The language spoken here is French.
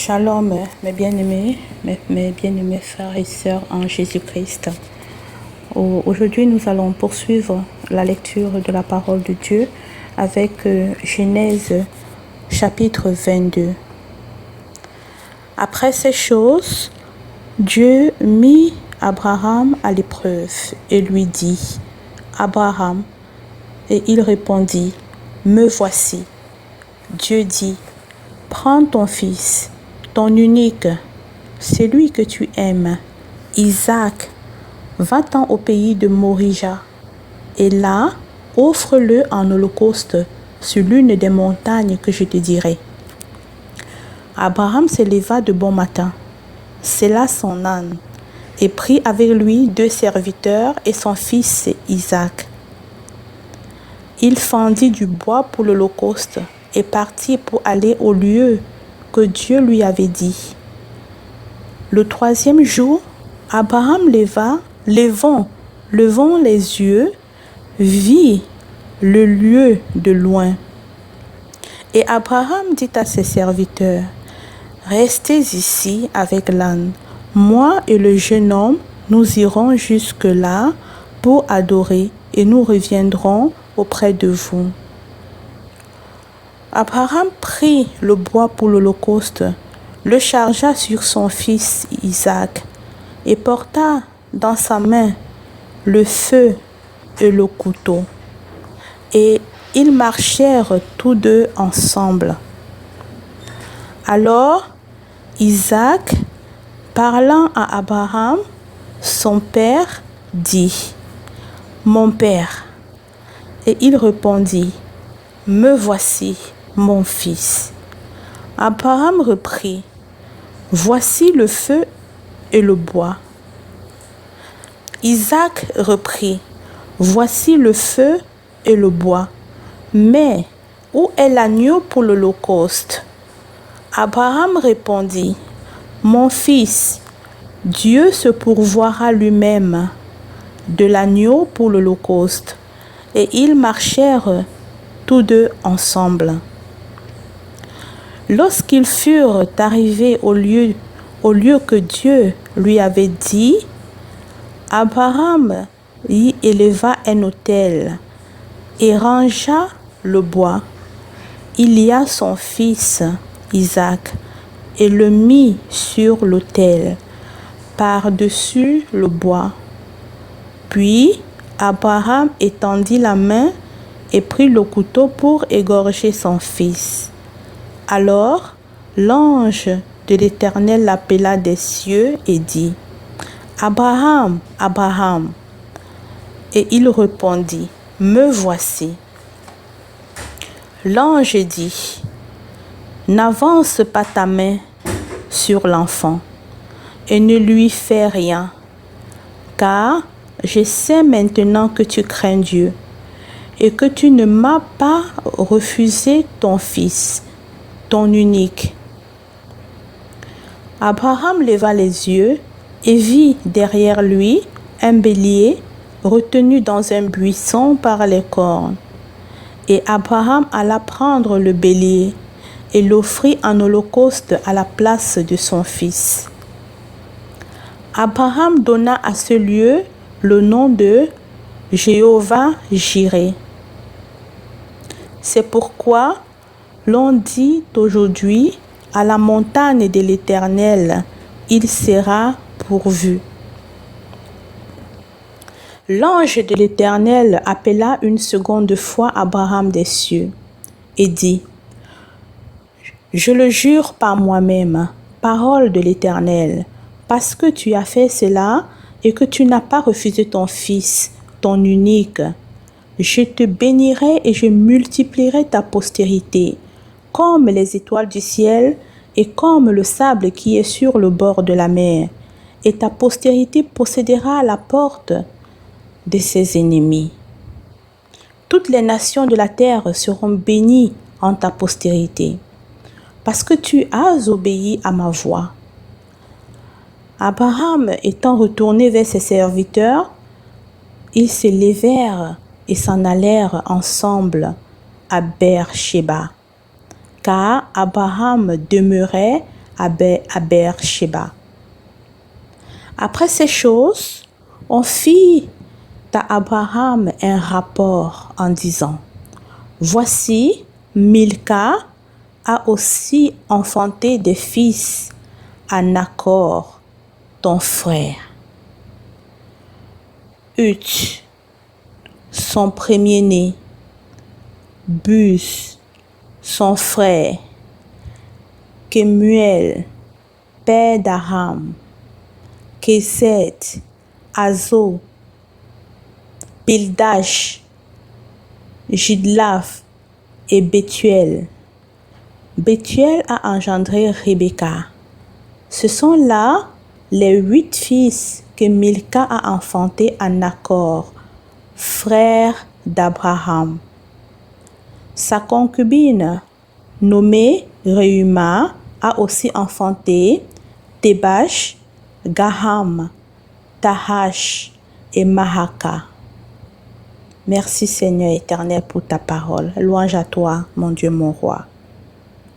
Shalom, mes bien-aimés frères et sœurs en Jésus-Christ. Aujourd'hui, nous allons poursuivre la lecture de la parole de Dieu avec Genèse chapitre 22. Après ces choses, Dieu mit Abraham à l'épreuve et lui dit, « Abraham » et il répondit, « Me voici. » Dieu dit, « Prends ton fils, ton unique, celui que tu aimes, Isaac, va-t'en au pays de Morija, et là, offre-le en holocauste sur l'une des montagnes que je te dirai. » Abraham se leva de bon matin, sella son âne, et prit avec lui 2 serviteurs et son fils Isaac. Il fendit du bois pour l'holocauste et partit pour aller au lieu que Dieu lui avait dit. Le 3e jour, Abraham levant les yeux, vit le lieu de loin. Et Abraham dit à ses serviteurs, « Restez ici avec l'âne. Moi et le jeune homme, nous irons jusque-là pour adorer et nous reviendrons auprès de vous. » Abraham prit le bois pour l'holocauste, le chargea sur son fils Isaac et porta dans sa main le feu et le couteau. Et ils marchèrent tous deux ensemble. Alors Isaac, parlant à Abraham, son père, dit, « Mon père. » Et il répondit, « Me voici, mon fils. » Abraham reprit, « Voici le feu et le bois. » Isaac reprit, « Voici le feu et le bois. Mais où est l'agneau pour l'holocauste? » Abraham répondit, « Mon fils, Dieu se pourvoira lui-même de l'agneau pour l'holocauste. » Et ils marchèrent tous deux ensemble. Lorsqu'ils furent arrivés au lieu que Dieu lui avait dit, Abraham y éleva un autel et rangea le bois. Il y a son fils Isaac et le mit sur l'autel, par-dessus le bois. Puis Abraham étendit la main et prit le couteau pour égorger son fils. Alors l'ange de l'Éternel l'appela des cieux et dit, « Abraham, Abraham. » Et il répondit, « Me voici. » L'ange dit, « N'avance pas ta main sur l'enfant et ne lui fais rien, car je sais maintenant que tu crains Dieu et que tu ne m'as pas refusé ton fils, ton unique. » Abraham leva les yeux et vit derrière lui un bélier retenu dans un buisson par les cornes. Et Abraham alla prendre le bélier et l'offrit en holocauste à la place de son fils. Abraham donna à ce lieu le nom de Jéhovah-Jireh. C'est pourquoi l'on dit aujourd'hui, à la montagne de l'Éternel, il sera pourvu. L'ange de l'Éternel appela une seconde fois Abraham des cieux et dit, « Je le jure par moi-même, parole de l'Éternel, parce que tu as fait cela et que tu n'as pas refusé ton fils, ton unique, je te bénirai et je multiplierai ta postérité, comme les étoiles du ciel et comme le sable qui est sur le bord de la mer, et ta postérité possédera la porte de ses ennemis. Toutes les nations de la terre seront bénies en ta postérité, parce que tu as obéi à ma voix. » Abraham étant retourné vers ses serviteurs, ils se levèrent et s'en allèrent ensemble à Beer-Shéba, car Abraham demeurait à Beersheba. Après ces choses, on fit à Abraham un rapport en disant, voici, Milca a aussi enfanté des fils à Nachor, ton frère. Ut, son premier-né, Bus, son frère, Kemuel, père d'Aram, Késet, Azo, Pildash, Jidlaf et Bethuel. Bethuel a engendré Rebecca. Ce sont là les 8 fils que Milca a enfantés à Nachor, frère d'Abraham. Sa concubine, nommée Reuma, a aussi enfanté Tebash, Gaham, Tahash et Mahaka. Merci Seigneur éternel pour ta parole. Louange à toi, mon Dieu, mon roi.